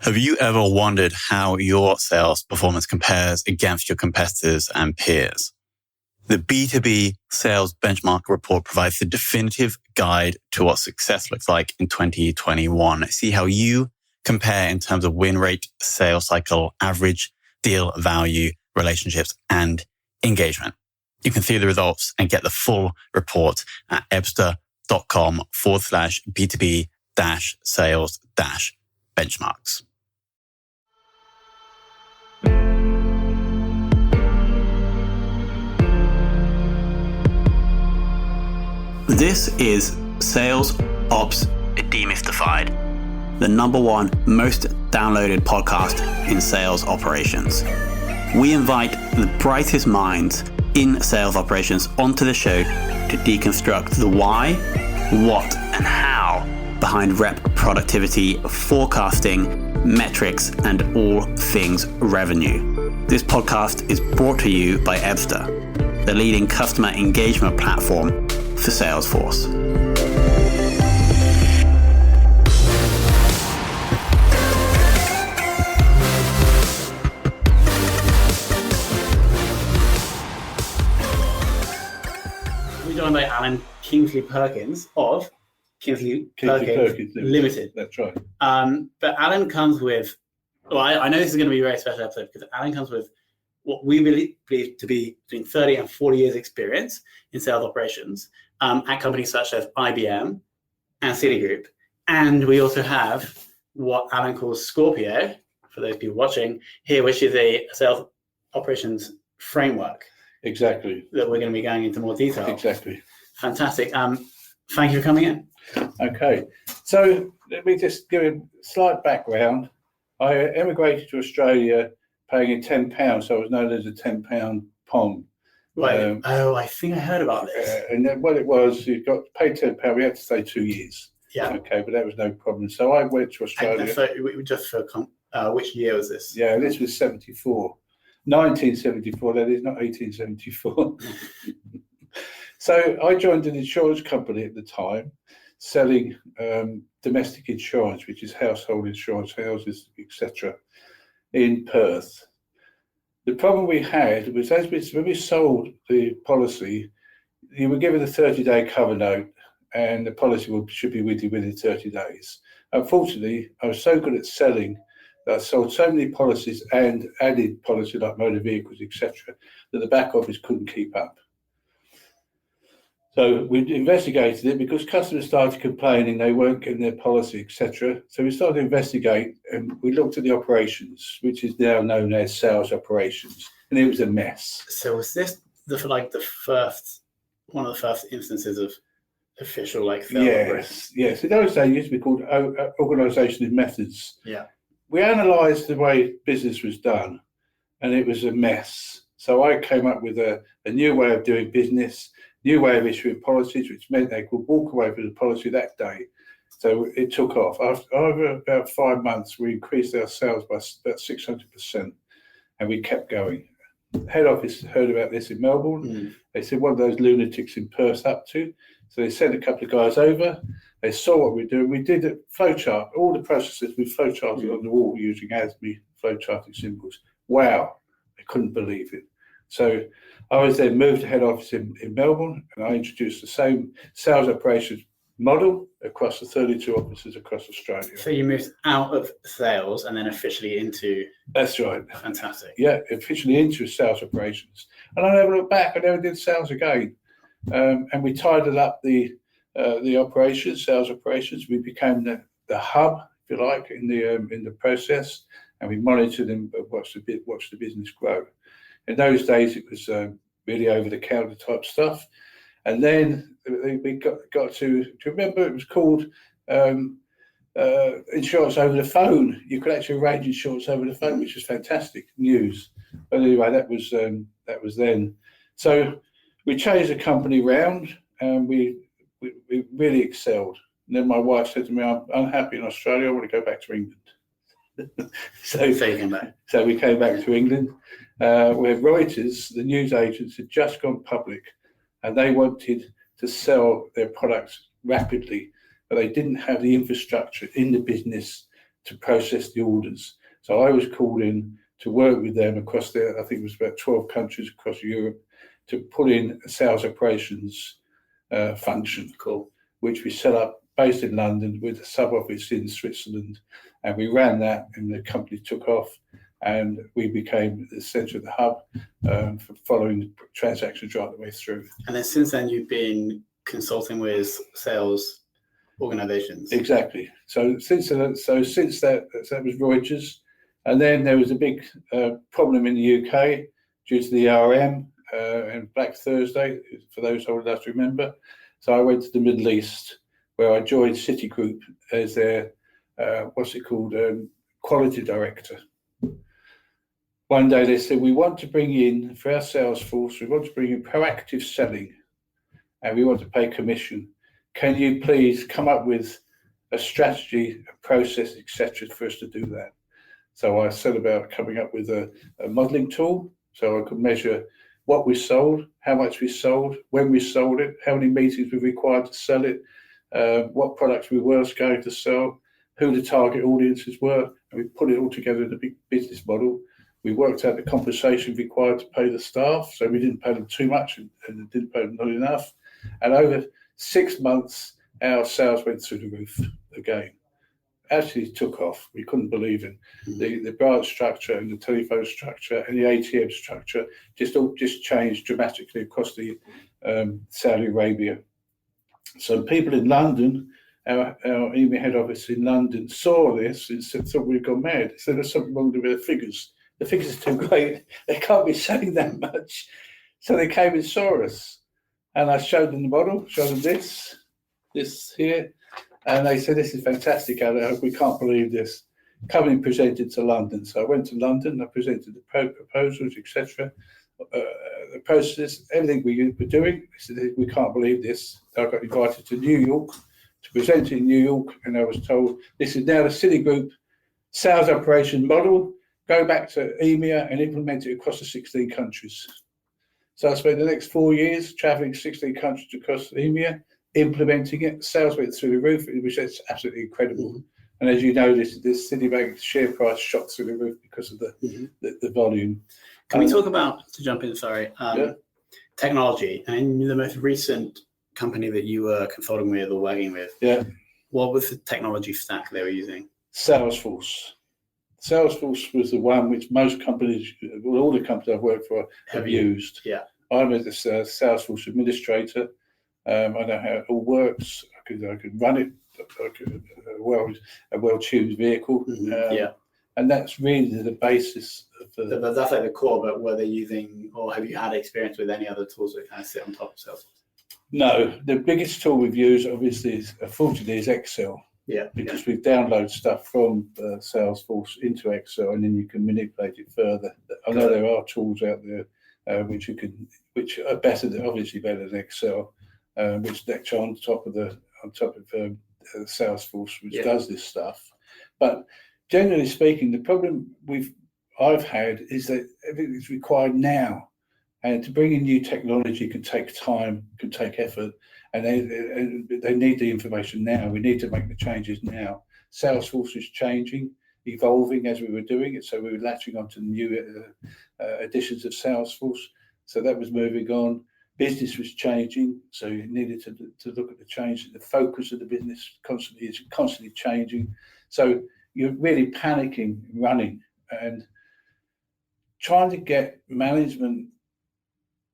Have you ever wondered how your sales performance compares against your competitors and peers? The B2B Sales Benchmark Report provides the definitive guide to what success looks like in 2021. See how you compare in terms of win rate, sales cycle, average deal value, relationships, and engagement. You can see the results and get the full report at ebster.com/B2B-sales-benchmarks. This is Sales Ops Demystified, the #1 most downloaded podcast in sales operations. We invite the brightest minds in sales operations onto the show to deconstruct the why, what, and how behind rep productivity, forecasting, metrics, and all things revenue. This podcast is brought to you by Ebster, the leading customer engagement platform for Salesforce. We're joined by Alan Kingsley-Perkins of Kingsley-Perkins Limited. That's right. But Alan comes with, I know this is going to be a very special episode because Alan comes with what we believe to be between 30 and 40 years experience in sales operations at companies such as IBM and Citigroup. And we also have what Alan calls Scorpio, for those people watching here, which is a sales operations framework. Exactly. That we're going to be going into more detail. Exactly. Fantastic. Thank you for coming in. Okay. So let me just give a slight background. I emigrated to Australia paying in £10, so I was known as a £10 POM. Right. I think I heard about this. And then what it was, you got paid £10, we had to stay 2 years. Yeah. Okay, but that was no problem. So I went to Australia. Which year was this? Yeah, this was 1974, that is, not 1874. So I joined an insurance company at the time, selling domestic insurance, which is household insurance, houses, etc., in Perth. The problem we had was when we sold the policy, you were given a 30-day cover note, and the policy should be with you within 30 days. Unfortunately, I was so good at selling that I sold so many policies and added policies like motor vehicles, etc., that the back office couldn't keep up. So we investigated it because customers started complaining they weren't getting their policy, etc. So we started to investigate, and we looked at the operations, which is now known as sales operations, and it was a mess. So was this one of the first instances of official sales operations? Yes. In those days, it used to be called organisation and methods. Yeah. We analysed the way business was done, and it was a mess. So I came up with a new way of doing business, new way of issuing policies, which meant they could walk away with the policy that day. So it took off. Over about 5 months, we increased our sales by about 600%, and we kept going. Head office heard about this in Melbourne. They said, what are those lunatics in Perth up to? So they sent a couple of guys over. They saw what we were doing. We did a flowchart, all the processes we flowcharted on the wall using ASME flowcharting symbols. Wow, I couldn't believe it. So I was then moved to head office in Melbourne, and I introduced the same sales operations model across the 32 offices across Australia. So you moved out of sales and then officially into... That's right. Fantastic. Yeah, officially into sales operations. And I never looked back. I never did sales again. And we tidied up the operations, sales operations. We became the hub, if you like, in the process, and we monitored and watched the business grow. In those days, it was really over-the-counter type stuff. And then we got to remember, it was called insurance over the phone. You could actually arrange insurance over the phone, which was fantastic news. But anyway, that was then. So we changed the company round, and we really excelled. And then my wife said to me, I'm unhappy in Australia, I want to go back to England. So you came back. So we came back to England, where Reuters, the news agents, had just gone public, and they wanted to sell their products rapidly, but they didn't have the infrastructure in the business to process the orders. So I was called in to work with them across I think it was about 12 countries across Europe, to put in a sales operations function, which we set up based in London with a sub office in Switzerland, and we ran that, and the company took off, and we became the centre of the hub for following the transactions right the way through. And then since then, you've been consulting with sales organisations. Exactly. So since that was Reuters, and then there was a big problem in the UK due to the RM and Black Thursday, for those old enough to remember. So I went to the Middle East, where I joined Citigroup as their quality director. One day they said, we want to bring in, for our sales force, we want to bring in proactive selling, and we want to pay commission. Can you please come up with a strategy, a process, etc., for us to do that? So I set about coming up with a modelling tool, so I could measure what we sold, how much we sold, when we sold it, how many meetings we required to sell it, what products we were going to sell, who the target audiences were, and we put it all together in a big business model. We worked out the compensation required to pay the staff, so we didn't pay them too much and didn't pay them not enough. And over 6 months, our sales went through the roof again. Actually took off. We couldn't believe it. The branch structure and the telephone structure and the ATM structure just changed dramatically across the Saudi Arabia. So people in London, our EMEA head office in London, saw this and thought we'd gone mad. They said there's something wrong with the figures. The figures are too great. They can't be selling that much. So they came and saw us. And I showed them the model, showed them this here. And they said, this is fantastic, Alex. We can't believe this. Come and present it to London. So I went to London, I presented the proposals, etc. The process, everything we were doing. They said, we can't believe this. I got invited to New York to present it in New York, and I was told, this is now the Citigroup sales operation model. Go back to EMEA and implement it across the 16 countries. So I spent the next 4 years traveling 16 countries across EMEA, implementing it. Sales went through the roof, which is absolutely incredible. And as you know, this Citibank share price shot through the roof because of the volume. Can we talk about, to jump in, technology, and the most recent company that you were consulting with or working with? Yeah. What was the technology stack they were using? Salesforce. Salesforce was the one which most companies, well, all the companies I've worked for have used. Yeah. I'm a Salesforce administrator. I know how it all works. I could run it like a well-tuned vehicle. And that's really the basis of the... That's like the core, but were they using, or have you had experience with any other tools that kind of sit on top of Salesforce? No, the biggest tool we've used, obviously, unfortunately, is Excel. Yeah. Because we download stuff from Salesforce into Excel, and then you can manipulate it further. I know there are tools out there which are better than Excel, which actually on top of Salesforce, which does this stuff. But generally speaking, the problem I've had is that everything's required now, and to bring in new technology can take time, can take effort, and they need the information now. We need to make the changes now. Salesforce is changing, evolving as we were doing it, so we were latching onto the new editions of Salesforce. So that was moving on. Business was changing, so you needed to look at the change. The focus of the business is constantly changing. So you're really panicking, running, and trying to get management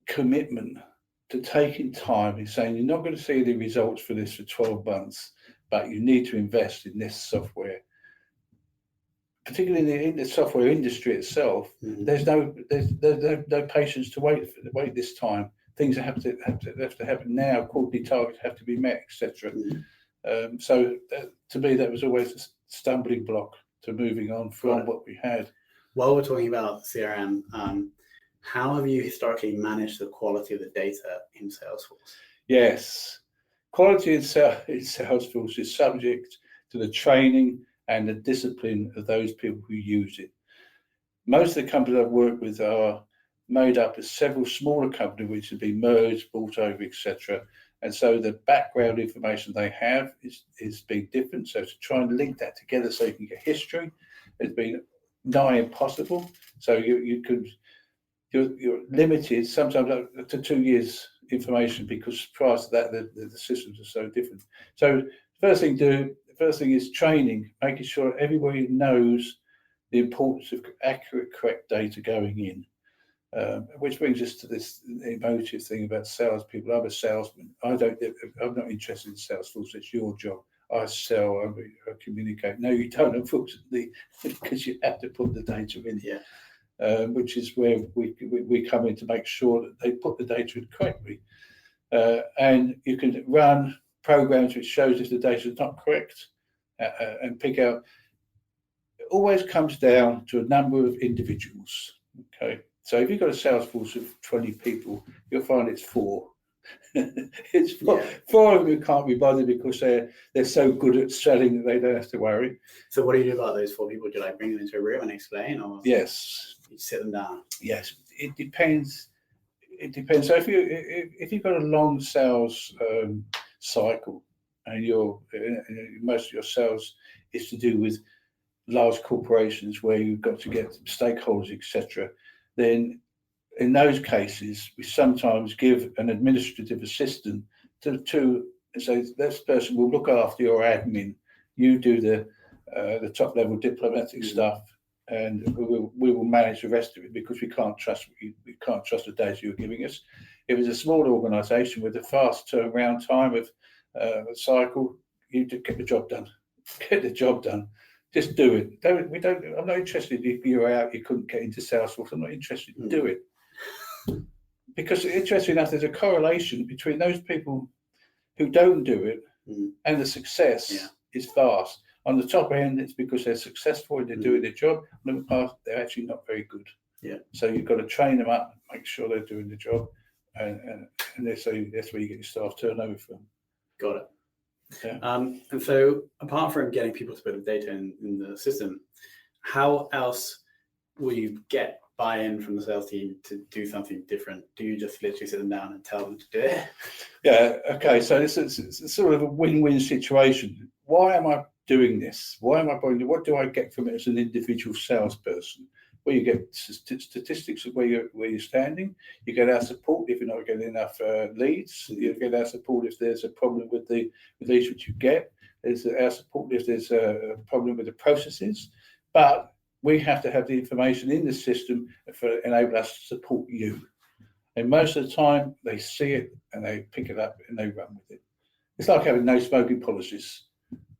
commitment to taking time and saying, you're not going to see the results for this for 12 months, but you need to invest in this software. Particularly in the software industry itself, there's no patience to wait this time. Things have to happen now. Quarterly targets have to be met, etc. So to me, that was always a stumbling block to moving on from what we had. While we're talking about CRM, how have you historically managed the quality of the data in Salesforce? Yes, quality in Salesforce is subject to the training and the discipline of those people who use it. Most of the companies I've worked with are made up of several smaller companies which have been merged, bought over, etc. And so the background information they have is being different. So to try and link that together so you can get history has been nigh impossible. So you're limited sometimes up to 2 years information, because prior to that the systems are so different. So first thing is training, making sure everybody knows the importance of accurate, correct data going in. Which brings us to this emotive thing about salespeople. I'm a salesman. I'm not interested in sales tools. It's your job. I sell. I communicate. No, you don't, unfortunately, because you have to put the data in. Yeah. Which is where we come in to make sure that they put the data in correctly. And you can run programs which shows if the data is not correct, and pick out. It always comes down to a number of individuals. Okay. So if you've got a sales force of 20 people, you'll find it's 4. It's 4, Yeah. 4 of them who can't be bothered because they're so good at selling that they don't have to worry. So what do you do about those 4 people? Do you like bring them into a room and explain, or Yes, you sit them down? yes, it depends. It depends. So if you've got a long sales cycle, and most of your sales is to do with large corporations where you've got to get stakeholders, etc., then in those cases we sometimes give an administrative assistant to say, this person will look after your admin, you do the top level diplomatic stuff, and we will manage the rest of it, because we can't trust the data you're giving us. If it's a smaller organisation with a fast turnaround time of a cycle, you get the job done. Get the job done. Just do it. I'm not interested if you're out, you couldn't get into Salesforce. I'm not interested. Do it. Because interesting enough, there's a correlation between those people who don't do it and the success is vast. On the top end, it's because they're successful and they're doing their job. On the past, they're actually not very good. Yeah. So you've got to train them up, make sure they're doing the job, and that's where you get your staff turnover from. Got it. Yeah. And so apart from getting people to put the data in the system, how else will you get buy-in from the sales team to do something different? Do you just literally sit them down and tell them to do it? Yeah, okay, so it's sort of a win-win situation. Why am I doing this? Why am I buying it? What do I get from it as an individual salesperson? Well, you get statistics of where you're standing. You get our support if you're not getting enough leads. You get our support if there's a problem with the leads which you get. There's our support if there's a problem with the processes. But we have to have the information in the system to enable us to support you. And most of the time, they see it and they pick it up and they run with it. It's like having no smoking policies.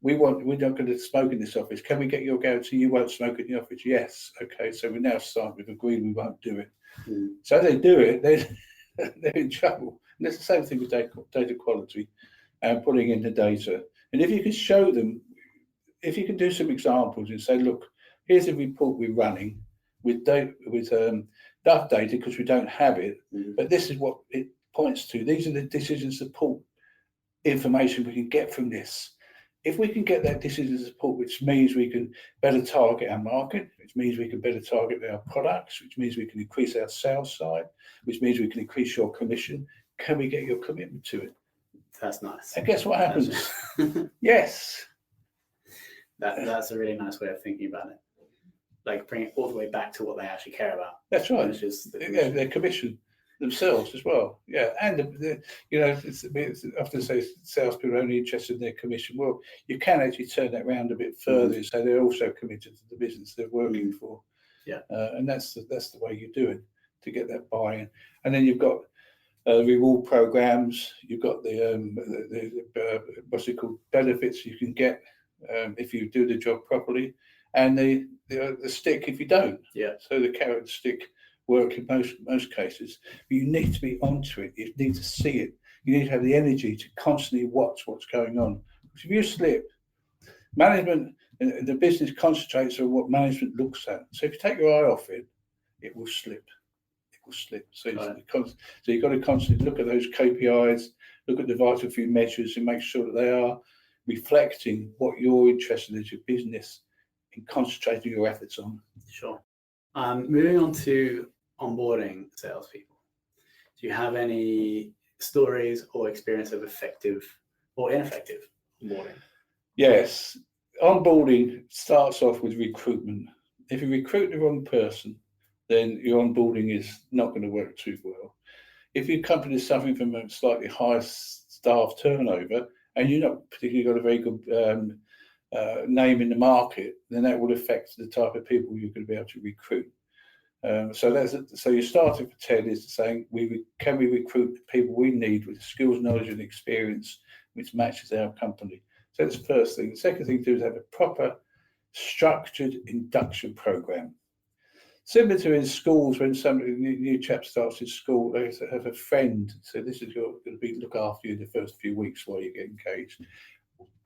We're not going to smoke in this office. Can we get your guarantee you won't smoke in the office? Yes. Okay. So we now start with agreed we won't do it. So if they do it, they're in trouble. And it's the same thing with data quality and putting in the data. And if you can show them, if you can do some examples and say, look, here's a report we're running with enough data because we don't have it, but this is what it points to. These are the decision support information we can get from this. If we can get that decision support, which means we can better target our market, which means we can better target our products, which means we can increase our sales side, which means we can increase your commission, can we get your commitment to it? That's nice. And guess what happens? Yes. That's a really nice way of thinking about it. Like bring it all the way back to what they actually care about. That's right. Which is their commission themselves as well. Yeah, and it's often say salespeople are only interested in their commission. Well, you can actually turn that around a bit further and say they're also committed to the business they're working for. Yeah, and that's the way you do it to get that buy-in. And then you've got reward programs. You've got the what's it called, benefits you can get if you do the job properly, and the stick if you don't. Yeah. So the carrot and stick work in most cases, but you need to be onto it. You need to see it. You need to have the energy to constantly watch what's going on. Because if you slip, management, the business concentrates on what management looks at. So if you take your eye off it, it will slip. It will slip. So you've got to constantly look at those KPIs, look at the vital few measures, and make sure that they are reflecting what you're interested in as your business and concentrating your efforts on. Sure. Moving on to onboarding salespeople. Do you have any stories or experience of effective or ineffective onboarding? Yes. Onboarding starts off with recruitment. If you recruit the wrong person, then your onboarding is not going to work too well. If your company is suffering from a slightly higher staff turnover and you're not particularly got a very good name in the market, then that will affect the type of people you're going to be able to recruit. So your starting for 10 is saying, can we recruit the people we need with the skills, knowledge, and experience which matches our company? So that's the first thing. The second thing to do is have a proper structured induction program. Similar to in schools, when somebody new chap starts in school, they have a friend. So this is going to be look after you the first few weeks while you get engaged.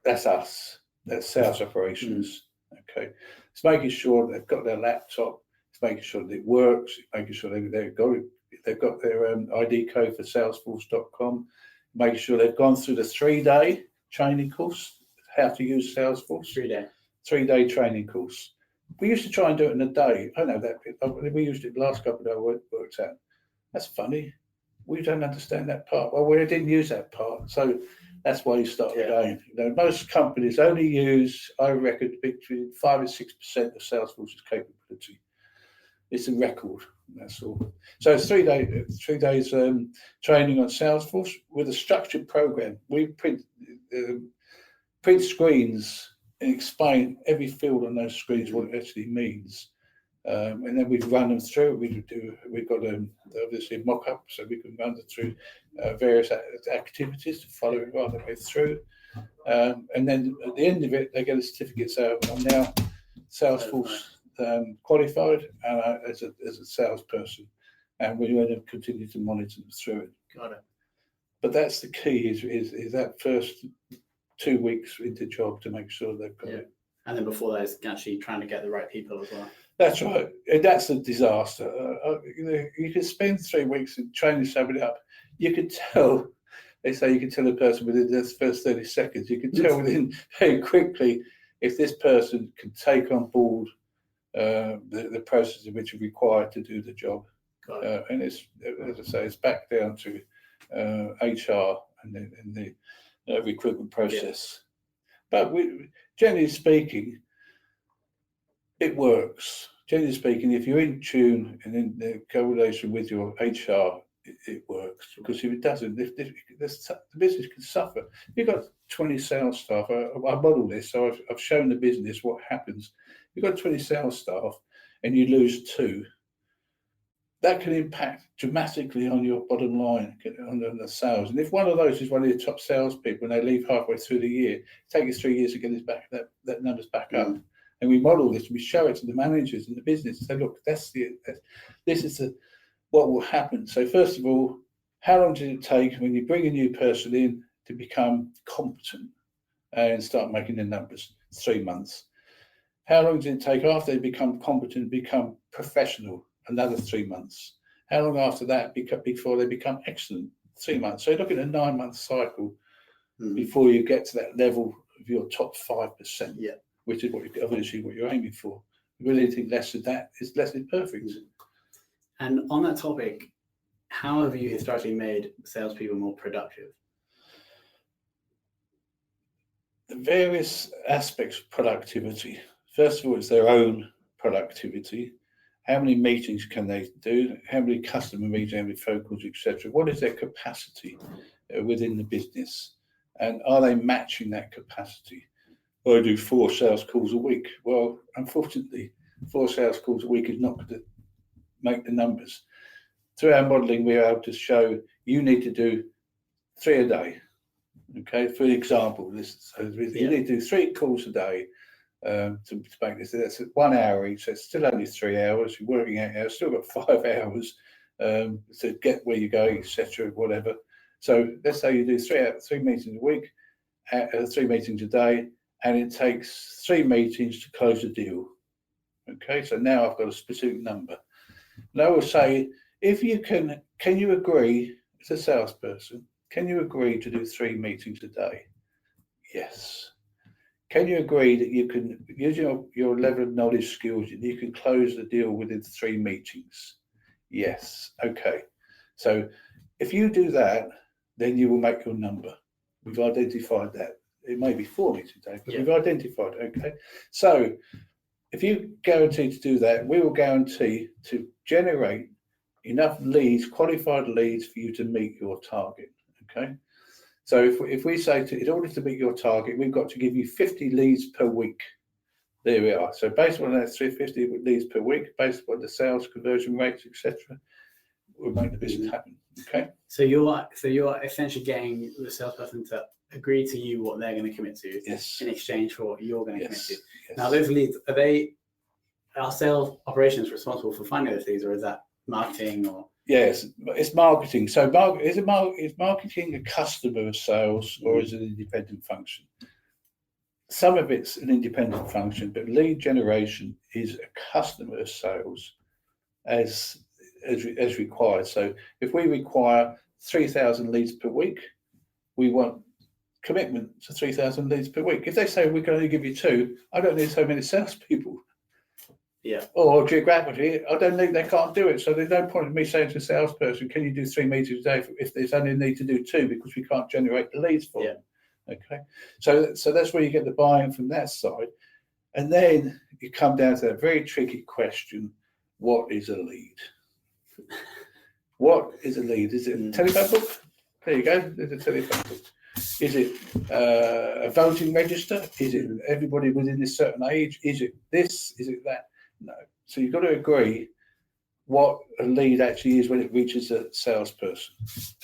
That's us. That's sales operations. Okay, it's making sure they've got their laptop. It's making sure that it works. It's making sure they've got their ID code for Salesforce.com. Making sure they've gone through the 3-day training course, how to use Salesforce. 3-day training course. We used to try and do it in a day. I know that bit. We used it the last couple of days worked out. That's funny. We don't understand that part. Well, we didn't use that part. So that's why you start again. Most companies only use, I reckon, between 5 and 6% of Salesforce's capability. It's a record. That's all. So it's 3 days training on Salesforce with a structured program. We print screens and explain every field on those screens what it actually means, and then we'd run them through. We've got obviously a mock-up, so we can run them through various activities to follow it right the way through, and then at the end of it, they get a certificate. So I'm now Salesforce qualified as a salesperson, and we're going to continue to monitor them through it. Got it. But that's the key is that first 2 weeks into job to make sure they've got it. And then before that is actually trying to get the right people as well. That's right. And that's a disaster. You can spend 3 weeks in training somebody up. You can tell, they say you can tell a person within the first 30 seconds. You can tell within very quickly if this person can take on board the process in which is required to do the job. And it's, as I say, it's back down to HR and the recruitment process. But generally speaking, it works. Generally speaking, if you're in tune and in the correlation with your HR, it works. Because if it doesn't, the business can suffer. If you've got 20 sales staff, I model this, so I've shown the business what happens. You've got 20 sales staff and you lose 2. That can impact dramatically on your bottom line, on the sales. And if one of those is one of your top salespeople and they leave halfway through the year, it takes 3 years to get that numbers back up. And we model this, we show it to the managers in the business and say, look, this is what will happen. So first of all, how long does it take when you bring a new person in to become competent and start making the numbers? 3 months. How long does it take after they become competent, become professional? Another 3 months. How long after that before they become excellent? 3 months. So you're looking at a 9-month cycle before you get to that level of your top 5%, which is obviously what you're aiming for. If you really think less than that, it's less than perfect. And on that topic, how have you historically made salespeople more productive? The various aspects of productivity. First of all, it's their own productivity. How many meetings can they do? How many customer meetings, how many phone calls, etc.? What is their capacity within the business? And are they matching that capacity? I do 4 sales calls a week. Well, unfortunately, 4 sales calls a week is not going to make the numbers. Through our modelling, we're able to show you need to do 3 a day. Okay, for example, you need to do 3 calls a day. To make this, that's 1 hour each. So it's still only 3 hours. You're working 8 hours. Still got 5 hours to get where you're going, etc. Whatever. So let's say you do 3 meetings a week, 3 meetings a day, and it takes 3 meetings to close a deal. Okay. So now I've got a specific number. And I will say, if you can you agree as a salesperson? Can you agree to do 3 meetings a day? Yes. Can you agree that you can use your level of knowledge, skills, and you can close the deal within 3 meetings? Yes. Okay. So if you do that, then you will make your number. We've identified that. It may be 4 meetings a day, but we've identified it, okay? So if you guarantee to do that, we will guarantee to generate enough leads, qualified leads, for you to meet your target, okay? So if we say, in order to meet your target, we've got to give you 50 leads per week. There we are. So based on that 350 leads per week, based on the sales conversion rates, etc., we'll make the business happen, okay? So you're essentially getting the salesperson to agree to you what they're going to commit to in exchange for what you're going to commit to. Yes. Now, those leads, are sales operations responsible for finding those leads, or is that marketing? Or yes, it's marketing. So is marketing a customer of sales, or is it an independent function? Some of it's an independent function, but lead generation is a customer of sales as required. So if we require 3,000 leads per week, we want commitment to 3,000 leads per week. If they say we can only give you 2, I don't need so many salespeople. Yeah. Or geographically, I don't think they can't do it. So there's no point in me saying to a salesperson, can you do 3 meetings a day if there's only need to do 2 because we can't generate the leads for them. Okay. So that's where you get the buy-in from that side. And then you come down to that very tricky question, what is a lead? What is a lead? Is it a telephone book? There you go. There's a telephone book. Is it a voting register? Is it everybody within a certain age? Is it this? Is it that? No. So you've got to agree what a lead actually is when it reaches a salesperson.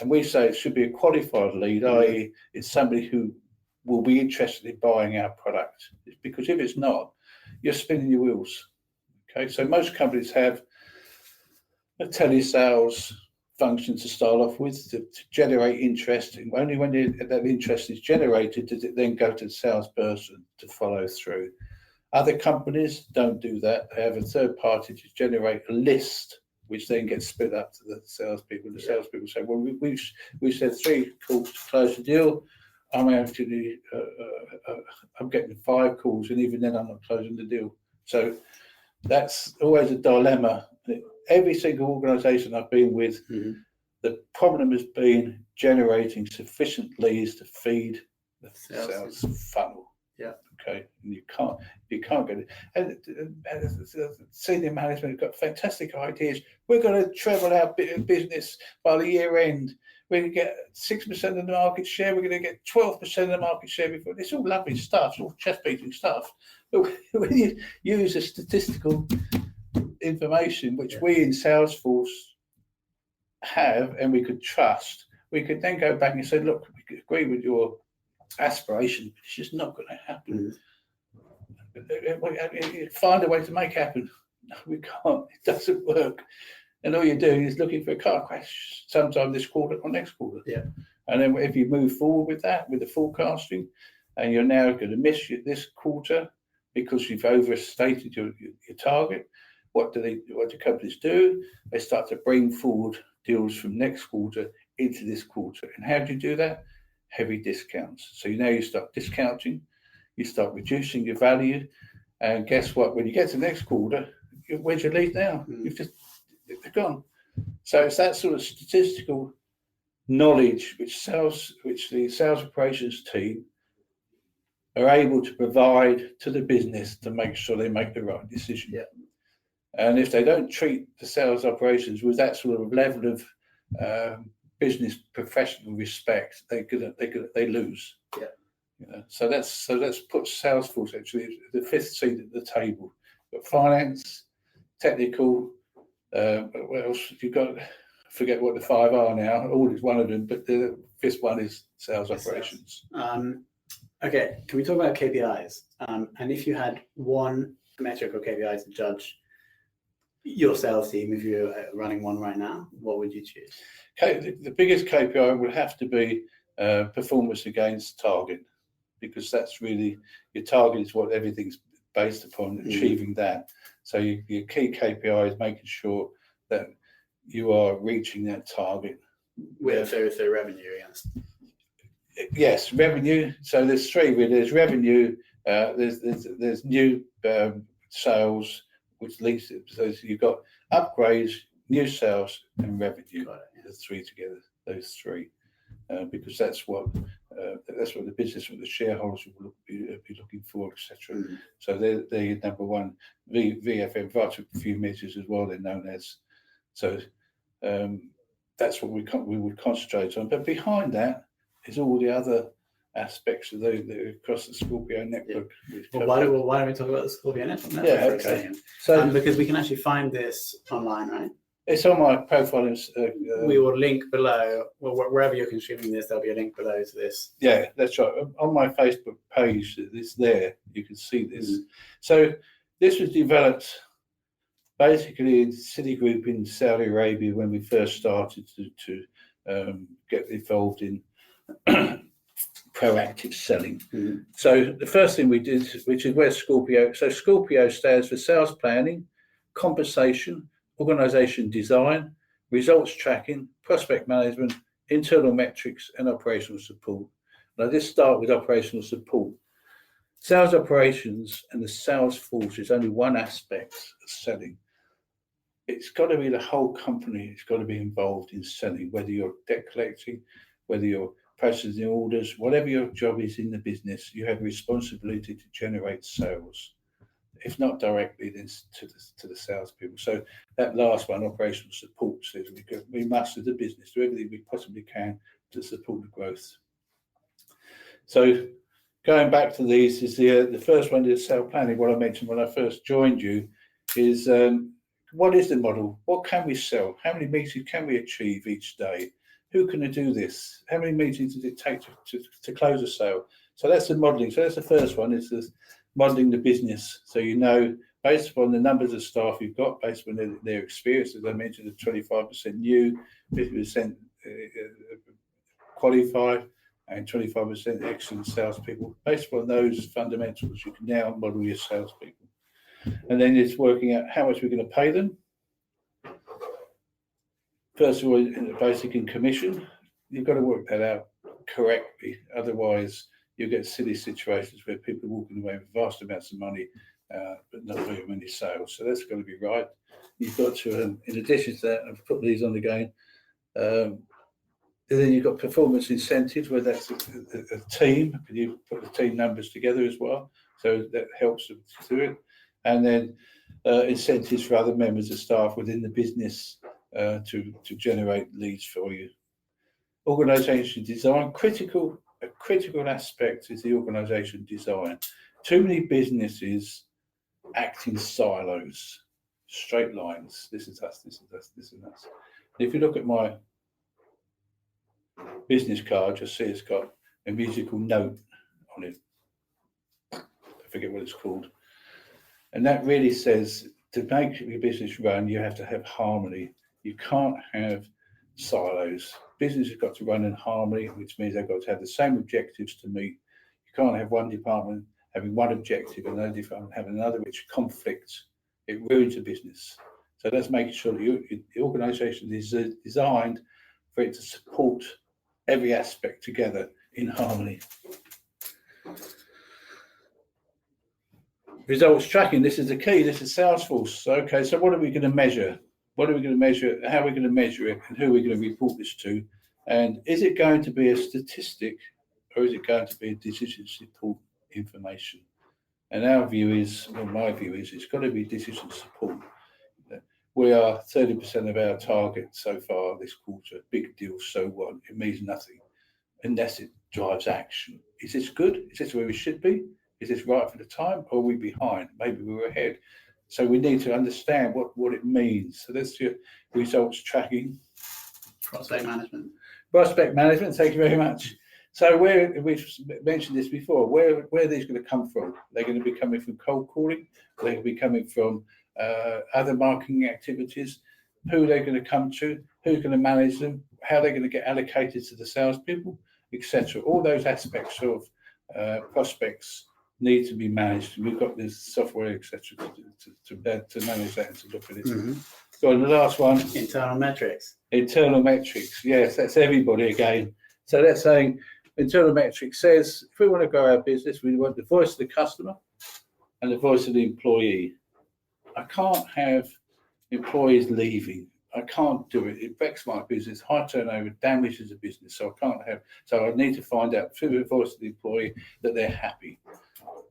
And we say it should be a qualified lead, i.e. it's somebody who will be interested in buying our product. Because if it's not, you're spinning your wheels. Okay, so most companies have a telesales function to start off with to generate interest. And only when that interest is generated does it then go to the salesperson to follow through. Other companies don't do that. They have a third party to generate a list, which then gets split up to the salespeople. The salespeople say, well, we said 3 calls to close the deal. I'm actually, I'm getting 5 calls, and even then I'm not closing the deal. So that's always a dilemma. Every single organisation I've been with, the problem has been generating sufficient leads to feed the sales funnel. Yeah. Okay. And you can't get it. And senior management have got fantastic ideas. We're going to treble our business by the year end. We're going to get 6% of the market share. We're going to get 12% of the market share before. It's all lovely stuff. It's all chest-beating stuff. But when you use a statistical information, which we in Salesforce have and we could trust, we could then go back and say, look, we could agree with your aspiration, but it's just not going to happen. Find a way to make it happen. No, we can't. It doesn't work. And all you're doing is looking for a car crash sometime this quarter or next quarter. Yeah. And then if you move forward with that, with the forecasting, and you're now going to miss this quarter because you've overstated your target, what do companies do? They start to bring forward deals from next quarter into this quarter. And how do you do that? Heavy discounts. So now you start discounting, you start reducing your value, and guess what? When you get to the next quarter, where's your lead now? They're gone. So it's that sort of statistical knowledge which the sales operations team are able to provide to the business to make sure they make the right decision. Yeah. And if they don't treat the sales operations with that sort of level of business professional respect, they lose. Yeah. You know, so that's put Salesforce actually the 5th seat at the table. But finance, technical, what else you've got? Forget what the 5 are now. All is one of them, but the 5th one is sales operations. Okay, can we talk about KPIs? And if you had one metric or KPI to judge your sales team, if you're running one right now, what would you choose? Okay, the biggest KPI would have to be performance against target, because that's really your target is what everything's based upon, achieving that. So your key KPI is making sure that you are reaching that target. With revenue, yes. Yes, revenue. So there's 3 really. There's revenue, there's new sales, which leads to, so you've got upgrades, new sales, and revenue. The 3 together, those 3. because that's what the business, what the shareholders will be looking for, etc. So they're number one. VFM, vital few measures as well, they're known as. So that's what we would concentrate on. But behind that is all the other aspects of the across the Scorpio network. Well, why don't we talk about the Scorpio network for a second? So because we can actually find this online, right? It's on my profile. We will link below. Well, wherever you're consuming this, there'll be a link below to this. Yeah, that's right. On my Facebook page, it's there. You can see this. So this was developed basically in Citigroup in Saudi Arabia when we first started to get involved in proactive selling. So the first thing we did, which is where Scorpio. So Scorpio stands for sales planning, compensation, organization design, results tracking, prospect management, internal metrics, and operational support. Now, just start with operational support. Sales operations and the sales force is only one aspect of selling. It's got to be the whole company. It's got to be involved in selling, whether you're debt collecting, whether you're processing orders, whatever your job is in the business, you have a responsibility to generate sales. If not directly, then to the salespeople. So that last one, operational support, says we must, as a business, do everything we possibly can to support the growth. So going back to these, is the first one is sales planning. What I mentioned when I first joined you is what is the model? What can we sell? How many meetings can we achieve each day? Who can do this? How many meetings does it take to close a sale? So that's the modelling. So that's the first one. Is this modelling the business. So you know, based upon the numbers of staff you've got, based on their experience, as I mentioned, the 25% new, 50% qualified, and 25% excellent salespeople. Based upon those fundamentals, you can now model your salespeople. And then it's working out how much we're going to pay them. First of all, basic in commission, you've got to work that out correctly. Otherwise, you get silly situations where people are walking away with vast amounts of money, but not very many sales. So that's got to be right. You've got to, in addition to that, I've put these on again. And then you've got performance incentives, where that's a team. You put the team numbers together as well, so that helps them to do it. And then incentives for other members of staff within the business to generate leads for you. Organisation design, a critical aspect is the organisation design. Too many businesses act in silos, straight lines. This is us, this is us, this is us. If you look at my business card, you'll see it's got a musical note on it. I forget what it's called. And that really says, to make your business run, you have to have harmony. You can't have silos. Business has got to run in harmony, which means they've got to have the same objectives to meet. You can't have one department having one objective and another department having another, which conflicts. It ruins a business. So that's making sure that the organisation is designed for it to support every aspect together in harmony. Results tracking, this is the key. This is Salesforce. Okay, so what are we going to measure? What are we going to measure? How are we going to measure it? And who are we going to report this to? And is it going to be a statistic, or is it going to be a decision support information? And our view is, well, my view is, it's got to be decision support. We are 30% of our target so far this quarter. Big deal, so what? It means nothing unless it drives action. Is this good? Is this where we should be? Is this right for the time? Or are we behind? Maybe we're ahead. So we need to understand what it means. So that's your results tracking. Prospect management. Prospect management, thank you very much. So we've mentioned this before, where are these going to come from? They're going to be coming from cold calling. They're going to be coming from other marketing activities. Who are they going to come to? Who's going to manage them? How are they going to get allocated to the salespeople, etc. All those aspects of prospects need to be managed. We've got this software, etc., to manage that and to look at it. Mm-hmm. So the last one, internal metrics. Internal metrics, yes, that's everybody again. So that's saying internal metrics says if we want to grow our business, we want the voice of the customer and the voice of the employee. I can't have employees leaving. I can't do it. It wrecks my business. High turnover damages the business. So I need to find out through the voice of the employee that they're happy.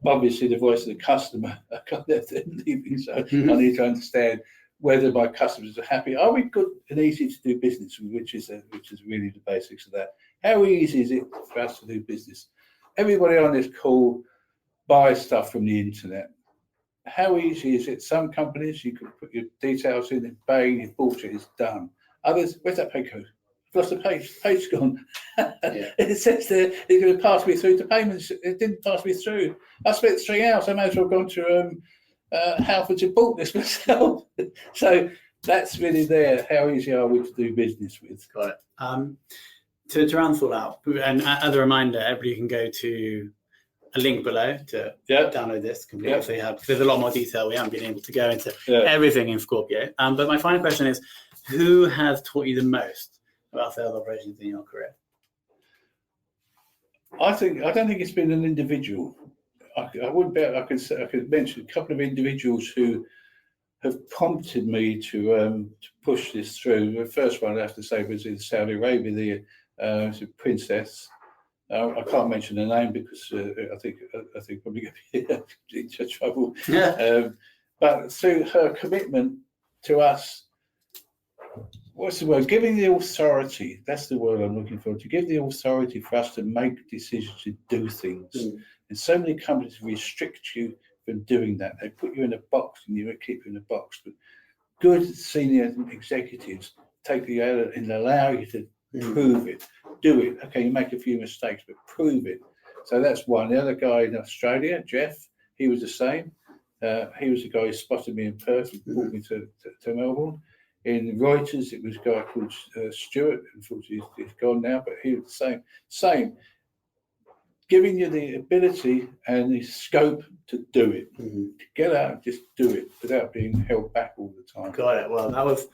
Obviously, the voice of the customer, I can't let them leaving. So I need to understand whether my customers are happy. Are we good and easy to do business with, which is really the basics of that. How easy is it for us to do business? Everybody on this call buys stuff from the internet. How easy is it? Some companies, you can put your details in, bang, you've bought it, it's done. Others, where's that page code? I've lost the page. Page's gone. It says there, it's going to pass me through to payments. It didn't pass me through. I spent 3 hours. I may as well have gone to Halfords and bought this myself. So that's really there. How easy are we to do business with? Got it. To round it all out, and as a reminder, everybody can go to a link below to download this completely. So you have, there's a lot more detail. We haven't been able to go into everything in Scorpio. But my final question is, who has taught you the most about sales operations in your career? I don't think it's been an individual. I could mention a couple of individuals who have prompted me to push this through. The first one I have to say was in Saudi Arabia, the princess. I can't mention her name because I think probably going to be into trouble. But through her commitment to us, what's the word? Giving the authority. That's the word I'm looking for. To give the authority for us to make decisions, to do things. And so many companies restrict you from doing that. They put you in a box and you keep you in a box. But good senior executives take you out and allow you to prove it, do it. Okay, you make a few mistakes, but prove it. So that's one. The other guy in Australia, Jeff, he was the same. He was the guy who spotted me in Perth and brought me to Melbourne. In Reuters, it was a guy called Stuart. Unfortunately, he's gone now, but he was the same. Giving you the ability and the scope to do it. To get out and just do it without being held back all the time. Got it. Well, that was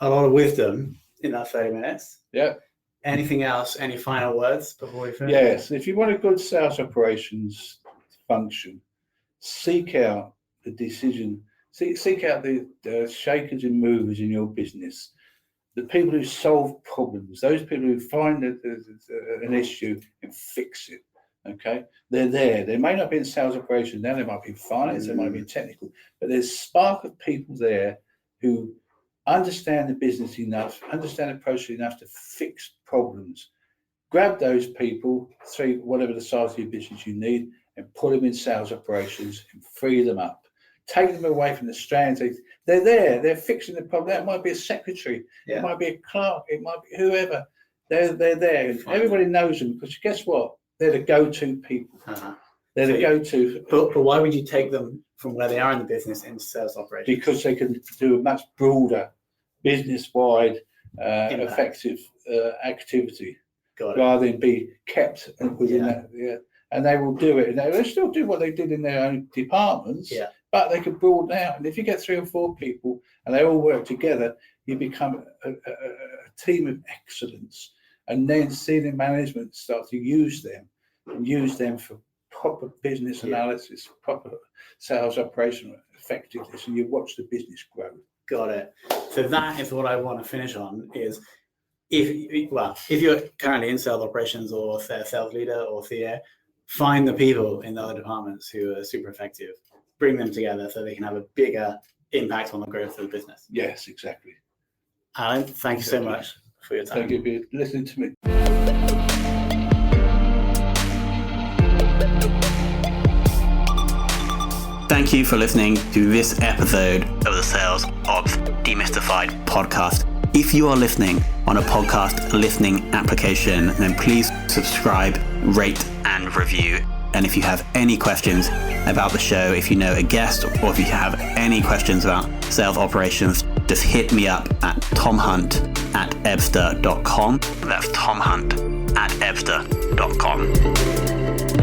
a lot of wisdom in that 30 minutes. Yeah. Anything else? Any final words before we finish? Yes. If you want a good sales operations function, seek out the decision. Seek out the shakers and movers in your business. The people who solve problems. Those people who find an issue and fix it. Okay, they're there. They may not be in sales operations now. They might be in finance. They might be in technical. But there's a spark of people there who understand the business enough, understand the process enough to fix problems. Grab those people, through whatever the size of your business you need, and put them in sales operations and free them up. Take them away from the strands. They're there. They're fixing the problem. That might be a secretary. It might be a clerk. It might be whoever. They're there. Everybody knows them because guess what? They're the go-to people. They're the go-to. But why would you take them from where they are in the business into sales operations? Because they can do a much broader, business-wide, effective activity, rather than be kept within that. Yeah. And they will do it. And they will still do what they did in their own departments, but they can broaden out. And if you get 3 or 4 people and they all work together, you become a team of excellence. And then senior management start to use them for proper business analysis, proper sales operational effectiveness, and you watch the business grow. Got it. So that is what I want to finish on is if you're currently in sales operations or sales leader or CEO, find the people in the other departments who are super effective, bring them together so they can have a bigger impact on the growth of the business. Yes, exactly. Alan, thank you so much for your time. Thank you for listening to me. Thank you for listening to this episode of the Sales Ops Demystified podcast. If you are listening on a podcast listening application, then please subscribe, rate, and review. And if you have any questions about the show, if you know a guest, or if you have any questions about sales operations, just hit me up at tomhunt@ebster.com. That's tomhunt@ebster.com.